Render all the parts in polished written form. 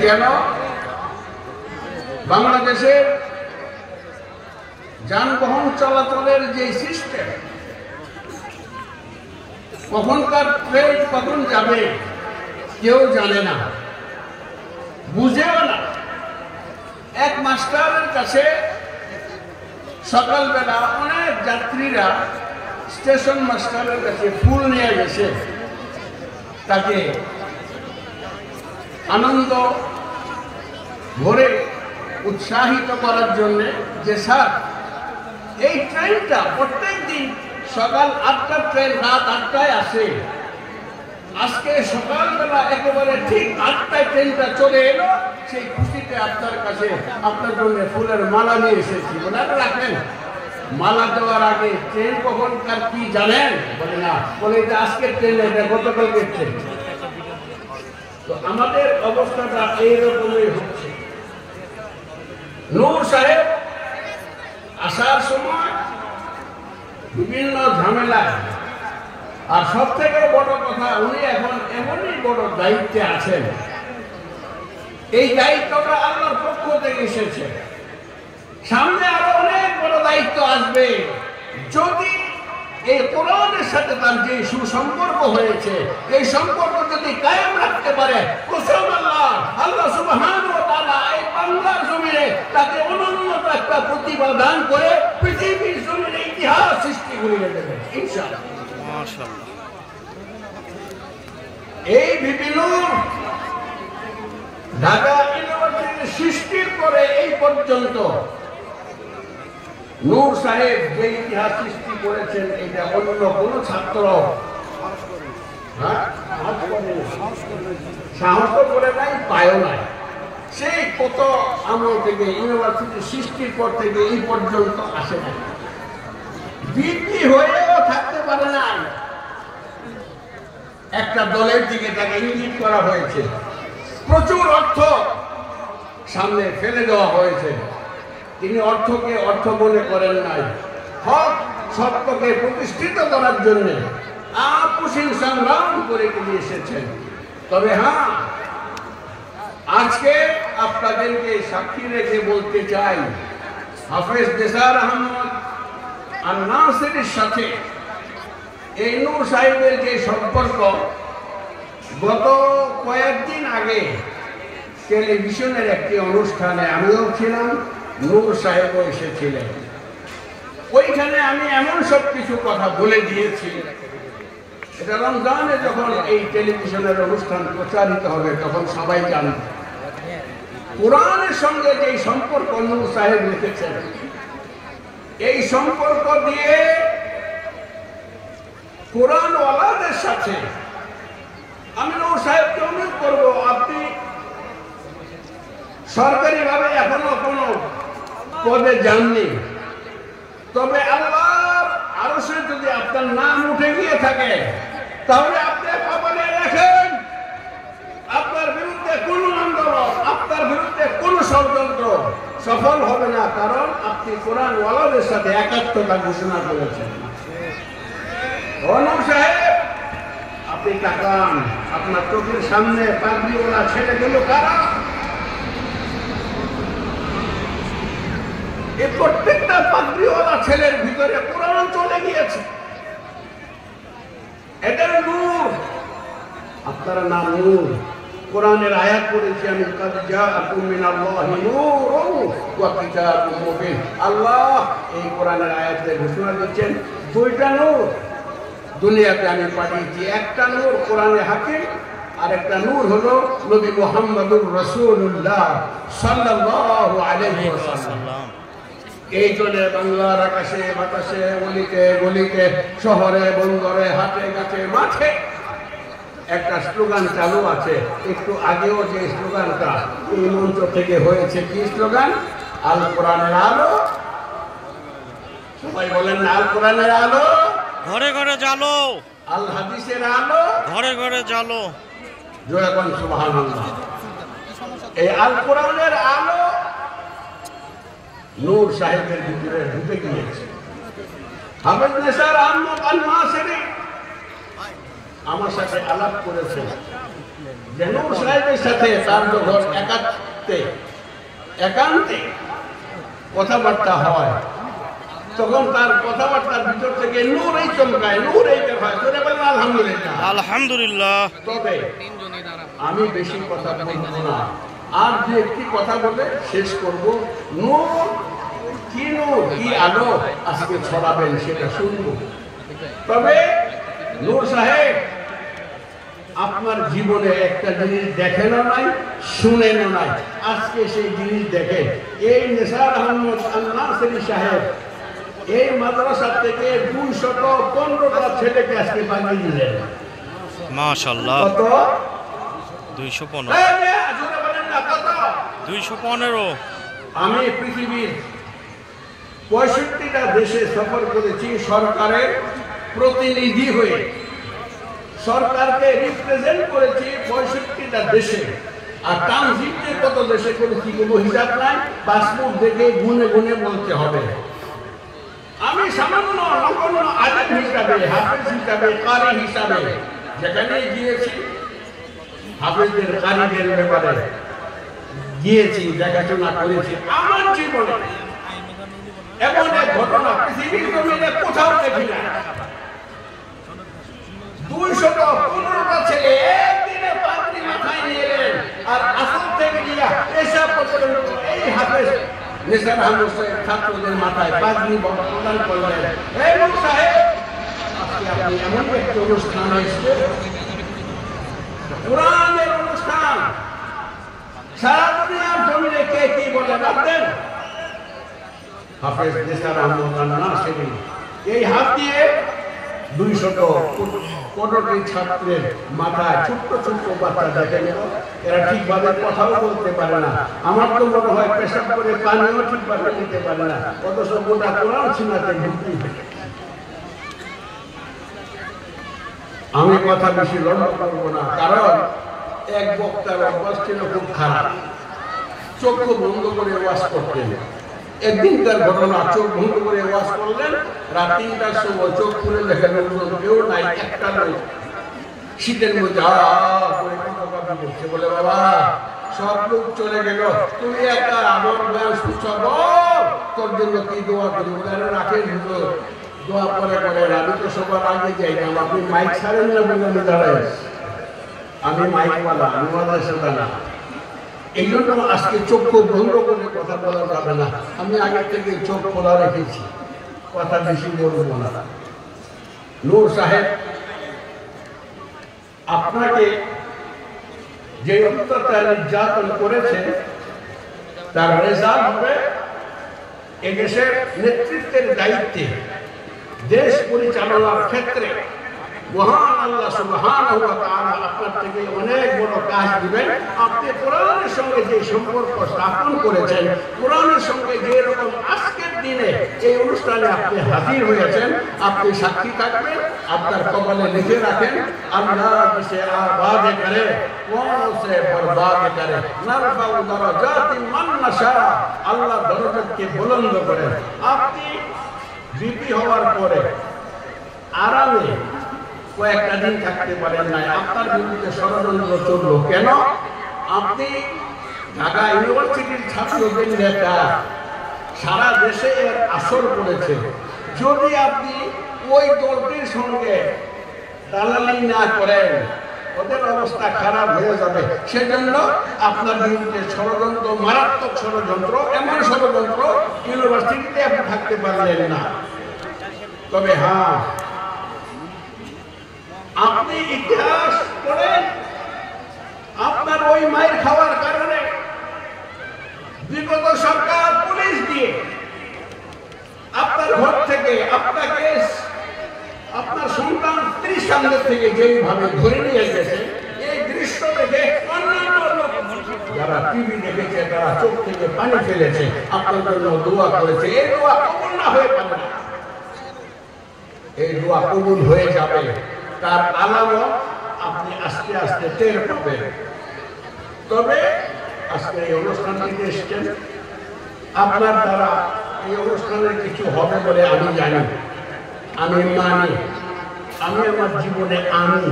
কেন বাংলাদেশের যানবাহন চলাচলের যে সিস্টেম, কখনকার ট্রেন কখন যাবে কেউ জানে না, বুঝেও না। এক মাস্টারের কাছে সকালবেলা অনেক যাত্রীরা স্টেশন মাস্টারের কাছে ফুল নিয়ে গেছে তাকে আনন্দ ভরে উৎসাহিত করার জন্য, যে স্যার এই ট্রেনটা প্রত্যেক দিন সকাল 8টার ট্রেন রাত 8টায় আসে, আজকে সকালবেলা একেবারে ঠিক 8টায় ট্রেনটা চলে এলো, সেই খুশিতে আপনার কাছে আপনার জন্য ফুলের মালা নিয়ে এসেছি। বলে রাখেন, মালা দেওয়ার আগে ট্রেন কখনকার কি জানেন? বলে না। বলে যে আজকের ট্রেন, এটা গতকালকের ট্রেন। তো আমাদের অবস্থাটা এইরকমই হচ্ছে। নূর সাহেব আসার সময় বিভিন্ন ঝামেলায়, আর সব থেকে বড় কথা উনি এখন এমনই বড় দায়িত্বে আছেন, এই দায়িত্বটা আল্লাহর পক্ষ থেকে এসেছে। সামনে আরো অনেক বড় দায়িত্ব আসবে। যদি এই কোরআনের সাথে তার যে সুসম্পর্ক হয়েছে, এই সম্পর্ক যদি কায়েম রাখতে পারে, আল্লাহ সুবহানাহু ওয়া তাআলা এই বাংলার জমিনে তাকে অনন্য একটা প্রতিভা দান করে পৃথিবীর জমিনে ইতিহাস সৃষ্টি করে দেবে ইনশাআল্লাহ। মাশাআল্লাহ। এই বিভিন্ন ঢাকা ইউনিভার্সিটির সৃষ্টির পরে এই পর্যন্ত নূর সাহেব যে ইতিহাস সৃষ্টি করেছেন, এটা অন্য কোন ছাত্র সাহস করে নাই, পায়ও নাই। সেই কত আমল থেকে ইউনিভার্সিটি সৃষ্টির পর থেকে এই পর্যন্ত আসে না, বৃদ্ধি হয়েও থাকতে পারে না। একটা দলের দিকে তাকে ইঙ্গিত করা হয়েছে, প্রচুর অর্থ সামনে ফেলে দেওয়া হয়েছে, তিনি অর্থকে অর্থ মনে করেন নাই, হক সত্যকে প্রতিষ্ঠিত করার জন্য আপোষহীন সংগ্রাম করে তিনি এসেছেন। তবে হ্যাঁ, আজকে আপনাদেরকে সাক্ষী রেখে বলতে চাই, হাফেজ দেসার আহমদ আর নাসিরের সাথে এই নূর সাহেবের যে সম্পর্ক, গত কয়েকদিন আগে টেলিভিশনের একটি অনুষ্ঠানে আমিও ছিলাম, নূর সাহেবও এসেছিলেন। ওইখানে আমি এমন সব কিছু কথা বলে দিয়েছি, এটা রমজানে যখন এই টেলিভিশনের অনুষ্ঠান প্রচারিত হবে তখন সবাই জানবে। কোরআনের সঙ্গে যে সম্পর্ক নূর সাহেব রেখেছেন, এই সম্পর্ক দিয়ে কোরআনওয়ালাদের সাথে আমি নূর সাহেবকে অনুরোধ করবো, আপনি সরকারিভাবে এখনো কোনো পদে যাননি, তবে আল্লাহর আরশে যদি আপনার নাম উঠে গিয়ে থাকে, তাহলে আপনি কপালে রাখেন, আপনার বিরুদ্ধে কোন আন্দোলন, আপনার বিরুদ্ধে কোন ষড়যন্ত্র সফল হবে না, কারণ আপনি কোরআনওয়ালাদের সাথে একাত্মতা ঘোষণা করেছেন। নূর সাহেব, আপনি তাকান, আপনার চোখের সামনে পাগড়িওয়ালা ছেলেগুলো কারা? এই প্রত্যেকটা পাগড়িওয়ালা ছেলের ভিতরে কোরআন চলে গিয়েছে, এটার নূর। আপনারা নাম নূর, কোরআনের আয়াত পড়েছি আমি, কাদ জাআকুম মিনাল্লাহি নূরুন ওয়া কিতাবুম মুবিন। আল্লাহ এই কোরআনের আয়াতে ঘোষণা দিচ্ছেন দুইটা নূর দুনিয়াতে আমি পাঠিয়েছি, একটা নূর কোরআনে হাকিম, আর একটা নূর হলো নবী মুহাম্মদুর রাসূলুল্লাহ সাল্লাল্লাহু আলাইহি ওয়াসাল্লাম। এই জন্য বাংলার আকাশে বাতাসে, গলিতে গলিতে, শহরে বন্দরে, হাটে গাছে মাঠে একটা স্লোগান চালু আছে। একটু আগেও যে স্লোগানটা এই মঞ্চ থেকে হয়েছে, কি স্লোগান? আল কোরআনের আলো। সবাই বলেন না, আল কোরআনের আলো ঘরে ঘরে জ্বালো, আল হাদিসের আলো ঘরে ঘরে জ্বালো। জয় বলেন সুবহানাল্লাহ। এই আল কোরআনের আলো নূর সাহেবের ভিতরে ঢুকে গিয়েছে। হাফেজ দেসার আহমদ আল নাসিরি আমার সাথে আলাপ করেছেন, যে নূর সাহেবের সাথে তার যখন একান্তে কথাবার্তা হয়, তখন তার কথাবার্তার ভিতর থেকে নূরই চমকায়, নূরই বের হয়। আলহামদুলিল্লাহ, আলহামদুলিল্লাহ। তবে আমি বেশি কথা বলবো না, আর যে একটি কথা বলে শেষ করব। নূর কি আলো আজকে ছড়াবেন সেটা শুনবো। তবে নূর সাহেব, আপনার জীবনে একটা জিনিস দেখেনও নাই, শুনেনও নাই, আজকে সেই জিনিস দেখেন। এই নিসার আহমদ আল-নাসিরি সাহেব এই মাদ্রাসা থেকে 215টা ছেলেকে আজকে বানিয়ে দিলেন। মাশাআল্লাহ। কত? 215। আমি পৃথিবীর 65টা দেশে সফর করেছি সরকারের প্রতিনিধি হয়ে, সরকারকে রিপ্রেজেন্ট করেছি 65টা দেশে। আর ট্রানজিটে কত দেশে করেছি কোনো হিসাব নাই, পাসপোর্ট দেখে গুনে গুনে বলতে হবে। আমি সামান্য নগণ্য আলেম হিসাবে, হাফেজ হিসাবে, কারি হিসাবে যেখানে গিয়েছি, হাফেজদের কারিদের ব্যাপারে গিয়েছি, দেখাশোনা করেছি। আমার জীবনে এমন এক ঘটনা পৃথিবীর জমিনে কোথাও দেখি না। 215টা ছেলে একদিনে পাগড়ি মাথায় নিয়ে এলেন, আর আসল থেকে গিয়া এসব পর্যন্ত এই হাফেজ নিসার আহমদ সাহেব ছাত্রদের মাথায় পাগড়ি প্রদান করলেন। এই নূর সাহেব, আজকে আপনি এমন একটি অনুষ্ঠানে এসেছেন, কোরআনের অনুষ্ঠান, সারা দুনিয়ার জমিনে কে কি বলে রাখতেন? হাফেজ নিসার আহমদ আল-নাসিরি এই হাত দিয়ে 215টি ছাত্রের মাথায় ছোট্ট ছোট্ট বাচ্চা দেখেন, এরা ঠিকভাবে কথাও বলতে পারে না। আমার তো মনে হয় পেশাব করে পানিও ঠিকভাবে নিতে পারে না, অথচ গোটা কোরআন শোনাতে ভর্তি। আমি কথা বেশি লম্বা করবো না, কারণ এক বক্তার অভ্যাস ছিল খুব খারাপ, চোখ বন্ধ করে ওয়াজ করতেন। একদিনকার ঘটনা, চোখ বন্ধ করে ওয়াজ করলেন, রাত 3টার সময় চোখ খুলে দেখেন কেউ নাই, একটা লোক শীতের মধ্যে কথা বলছে। বলে, বাবা সব লোক চলে গেল, তুমি একটা আমার বয়স তোর জন্য কি দোয়া করি? বলে, রাখেন দোয়া করে করেন, আমি তো সবার আগে যাই না, আপনি মাইক ছাড়েন না বলে আমি দাঁড়াই, আমি মাইকওয়ালা, আমি মাদ্রাসাটা না। এই জন্য আজকে চোখ বন্ধ করে কথা বলা যাবে না, আমি আগে থেকে চোখ খোলা রেখেছি, কথা বেশি বলবো না। নূর সাহেব, আপনাকে যে অত্যাচার নির্যাতন করেছে তার রেজাল্ট হবে এদেশের নেতৃত্বের দায়িত্বে, দেশ পরিচালনার ক্ষেত্রে মহান আল্লাহ সুবহানাহু ওয়া তাআলা আপনার থেকে অনেক বড় কাজ দিবেন। আপনি কোরআনের সঙ্গে যে সম্পর্ক স্থাপন করেছেন, কোরআনের সঙ্গে যে রকম আজকের দিনে এই অনুষ্ঠানে আপনি হাজির হয়েছেন, আপনি সাক্ষী থাকবেন, আপনার কপালে লিখে রাখেন, আল্লাহ কিসে আবাদ করে কোন সে বরবাদ করে, নারফাউ দারাজাতিন মান নাশা, আল্লাহ দরজাকে বুলন্দ করেন। আপনি বিপি হওয়ার পরে আরামে কয়েকটা দিন থাকতে পারেন নাই, আপনার বিরুদ্ধে ষড়যন্ত্র চলল। কেন? আপনি ঢাকা ইউনিভার্সিটির ছাত্রদের নেতা, সারা দেশে এর আসর পড়েছে। যদি আপনি ওই দলটির সঙ্গে দালালি না করেন, ওদের অবস্থা খারাপ হয়ে যাবে। সেজন্য আপনার বিরুদ্ধে ষড়যন্ত্র, মারাত্মক ষড়যন্ত্র, এমন ষড়যন্ত্র ইউনিভার্সিটিতে আপনি থাকতে পারলেন না। তবে হ্যাঁ, আপনি ইতিহাস পড়েন, আপনার ওই মায়ের খাওয়ার কারণে বিগত সরকার পুলিশ দিয়ে আপনার ঘর থেকে আপনাকে, আপনার সন্তান স্ত্রীর সামনে থেকে যেইভাবে ধরে নিয়ে গেছে, এই দৃশ্য দেখে অন্যান্য লোক যারা টিভি দেখেছে তারা চোখ থেকে পানি ফেলেছে, আপনার জন্য দোয়া করেছে। এই দোয়া কবুল না হয়ে পারে না, এই দোয়া কবুল হয়ে যাবে, তার আলামত আপনি আস্তে আস্তে টের পাবেন। তবে আজকে এই অনুষ্ঠানটিতে এসেছেন, আপনার দ্বারা এই অনুষ্ঠানের কিছু হবে বলে আমি জানি, আমি মানি, আমি আমার জীবনে আনি।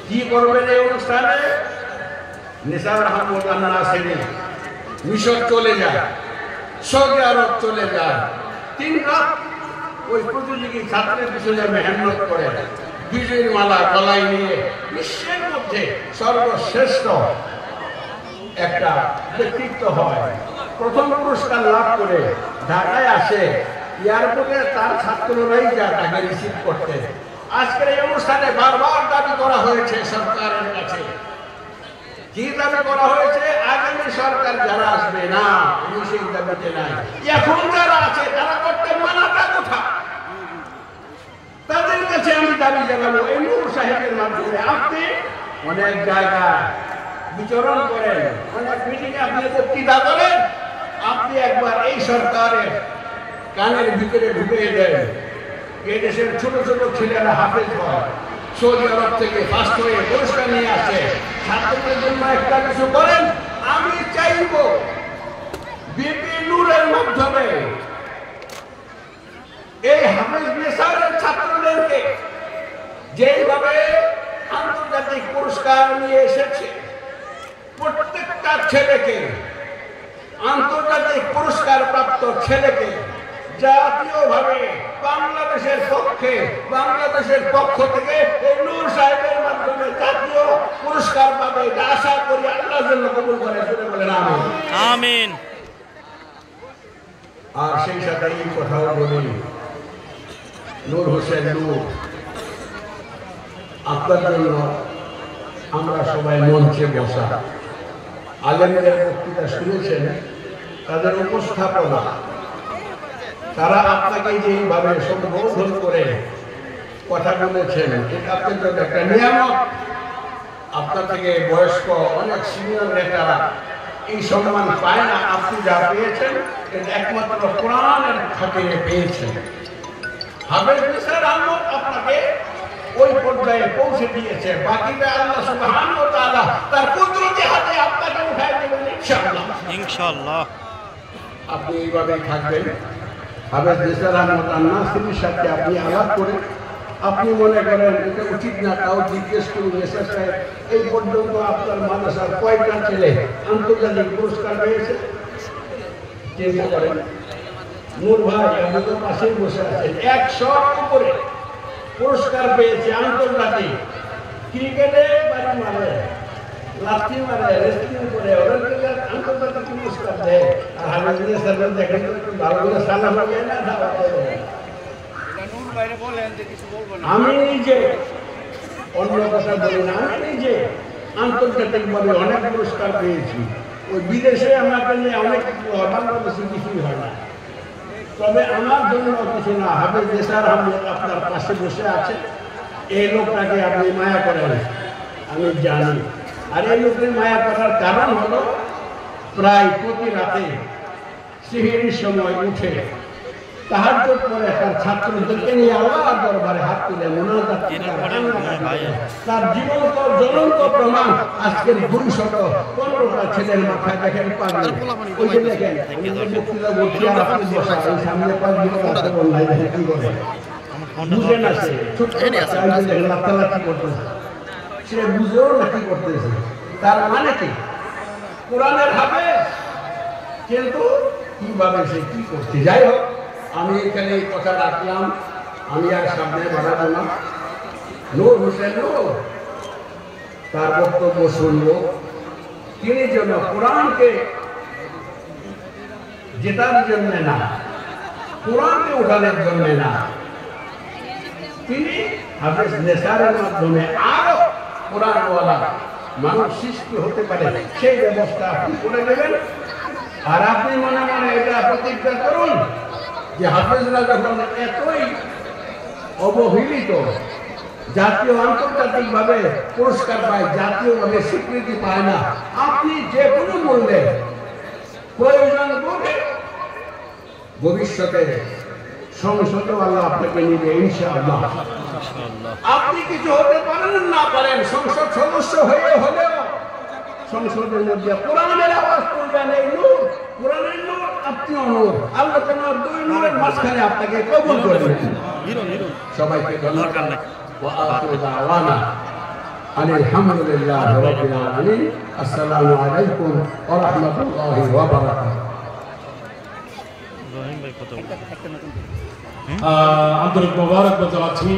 কি করবেন এই অনুষ্ঠানে? নিসার রহমতুল্লাহ নাসিরি মিশর চলে যায়, সৌদি আরব চলে যায়, 3 রাত ওই প্রতিযোগী ছাত্রের পিছনে মেহনত করে বিজয়ীর মালা গলায় নিয়ে বিশ্বের মধ্যে সর্বশ্রেষ্ঠ একটা ব্যক্তিত্ব হয়। প্রথম পুরস্কার লাভ করে ঢাকায় আসে, এয়ারপোর্টে তার ছাত্ররাই যা তাকে রিসিভ করতে। আজকের এই অনুষ্ঠানে বারবার দাবি করা হয়েছে সরকারের কাছে, কি দাবি করা হয়েছে? আগামী সরকার যারা আসবে না, আমি সেই দাবিতে নাই। এখন যারা আছে তারা করতে মানাটা কোথায়? তাদের কাছে আমি দাবি জানাবো, এই নূর সাহেবের মাধ্যমে আপনি অনেক জায়গায় বিচরণ করেন, অনেক মিটিংয়ে আপনি বক্তৃতা করেন, আপনি একবার এই সরকারের কানের ভিতরে ঢুকিয়ে দেন। এই দেশের ছোট ছোট ছেলেরা হাফেজ হয়, সৌদি আরব থেকে ফার্স্ট হয়ে পুরস্কার নিয়ে আসে, ছাত্রদের জন্য একটা কিছু করেন। আমি চাইব বিপি নূরের মাধ্যমে এই হাফেজ নেসারের ছাত্রদেরকে যেইভাবে আন্তর্জাতিক পুরস্কার নিয়ে এসেছে, প্রত্যেকটা ছেলেকে, আন্তর্জাতিক পুরস্কার প্রাপ্ত ছেলেকে জাতীয়ভাবে বাংলাদেশের পক্ষ থেকে এই নূর সাহেবের মাধ্যমে জাতীয় পুরস্কার পাবে, আশা করি আল্লাহ যেন কবুল করে। বলেন আমিন। আর সেই সাথে এই কথাও বলি, নূর হোসেন নূর, আপনার জন্য আমরা সবাই মঞ্চে বসা, আলেমদের বক্তৃতা শুনেছেন, তাদের উপস্থাপনা, তারা আপনাকে যেইভাবে সম্বোধন করে কথা বলেছেন, এটা আপনার জন্য একটা নিয়ামত। আপনার থেকে বয়স্ক অনেক সিনিয়র নেতারা এই সম্মান পায় না, আপনি যা পেয়েছেন এটা একমাত্র কোরআনের খাতিরে পেয়েছেন। হাফেজ নিসার আহমদ আপনাকে ওই পর্যায়ে পৌঁছে দিয়েছে, বাকিটা আল্লাহ সুবহানাহু ওয়া তাআলা তার কুদরতি হাতে আপনাকে উঠায় দেবেন ইনশাআল্লাহ। ইনশাআল্লাহ আপনি এইভাবেই থাকবেন। হাফেজ নিসার আহমদ নাসিরির সাথে আপনি আলাপ করে আপনি মনে করেন এটা উচিত না, তাও জিজ্ঞেস করুন, নিসার সাহেব এই পর্যন্ত আপনার মাদ্রাসার কয়টা ছেলে আন্তর্জাতিক পুরস্কার পেয়েছে? চিন্তা করেন। নূর ভাই আমাদের পাশেই বসে আছেন, 100 উপরে পুরস্কার পেয়েছে আন্তর্জাতিক। ক্রিকেটে বাড়ি মারে, লাঠি মারে, রেসলিং করে, ওদেরকে আন্তর্জাতিক পুরস্কার দেয়। আর হাফেজ নিসার দেখেন একটু ভালো করে সালাম দিয়ে না দাওয়াত দেয়। আমি নিজে অন্য কথা বলি না, আমি নিজে আন্তর্জাতিকভাবে অনেক পুরস্কার পেয়েছি। ওই বিদেশে আমাকে নিয়ে অনেক, বাংলাদেশে কিছুই হয় না। তবে আমার জন্য কিছু না। হাফেজ নিসার আহমদ আপনার পাশে বসে আছে, এই লোকটাকে আপনি মায়া করেন, আমি জানি। আর এই লোকের মায়া করার কারণ হলো প্রায় প্রতি রাতে সিহরির সময় উঠে তাহাজ্জুদ পড়ে তার ছাত্রদেরকে নিয়ে আল্লাহর দরবারে হাত তুলে মুনাজাত করে। তার জীবন্ত জ্বলন্ত প্রমাণ আজকের 215টা ছেলের মাথায় দেখেন পাগল। ওই যে দেখেন বক্তৃতা বলছি আর আপনি বসা, এই সামনে অনলাইন দেখেন কি করে বুঝে না, সে ছোট্ট দেখেন লাফালাফি করতেছে, সে বুঝেও না কি করতেছে। তার মানে কি? কোরআনের হাফেজ, কিন্তু কিভাবে সে কি করছে। যাই হোক, আমি এখানে এই কথা রাখলাম, আমি আর সামনে বাড়াবো না। নূর হোসেন নূর তার বক্তব্য শুনব। তিনি যেন কোরআনকে জেতার জন্য না, কোরআনকে উঠানোর জন্য না, তিনি হাফেজ নেসারের মাধ্যমে আরো কোরআনওয়ালা মানুষ সৃষ্টি হতে পারে সেই ব্যবস্থা আপনি করে দেবেন। আর আপনি মনে মনে এটা প্রতিজ্ঞা করুন যে হাফেজরা যখন এতই অবহেলিত, জাতীয় আন্তর্জাতিকভাবে পুরস্কার পায়, জাতীয়ভাবে স্বীকৃতি পায় না, আপনি যে কোনো মূল্যে প্রয়োজন করে ভবিষ্যতে সংসদেও আল্লাহ আপনাকে নিবে ইনশাআল্লাহ। আপনি কিছু হতে পারেন না পারেন, সংসদ সদস্য হয়ে হলেও সংসদের মধ্যে কোরআনের আওয়াজ তুলবেন। এই নূর, কোরআনের নূর, আপনিও নূর, আল্লাহ তোমার দুই নূরের মাঝখানে আপনাকে কবুল করবেন। সবাইকে ধন্যবাদ। আলহামদুলিল্লাহ রাব্বিল আলামিন। আসসালামু আলাইকুম ওয়া রাহমাতুল্লাহি ওয়া বারাকাতুহু। রহিম ভাই কত আন্তরিক মোবারকবাদ জানাচ্ছি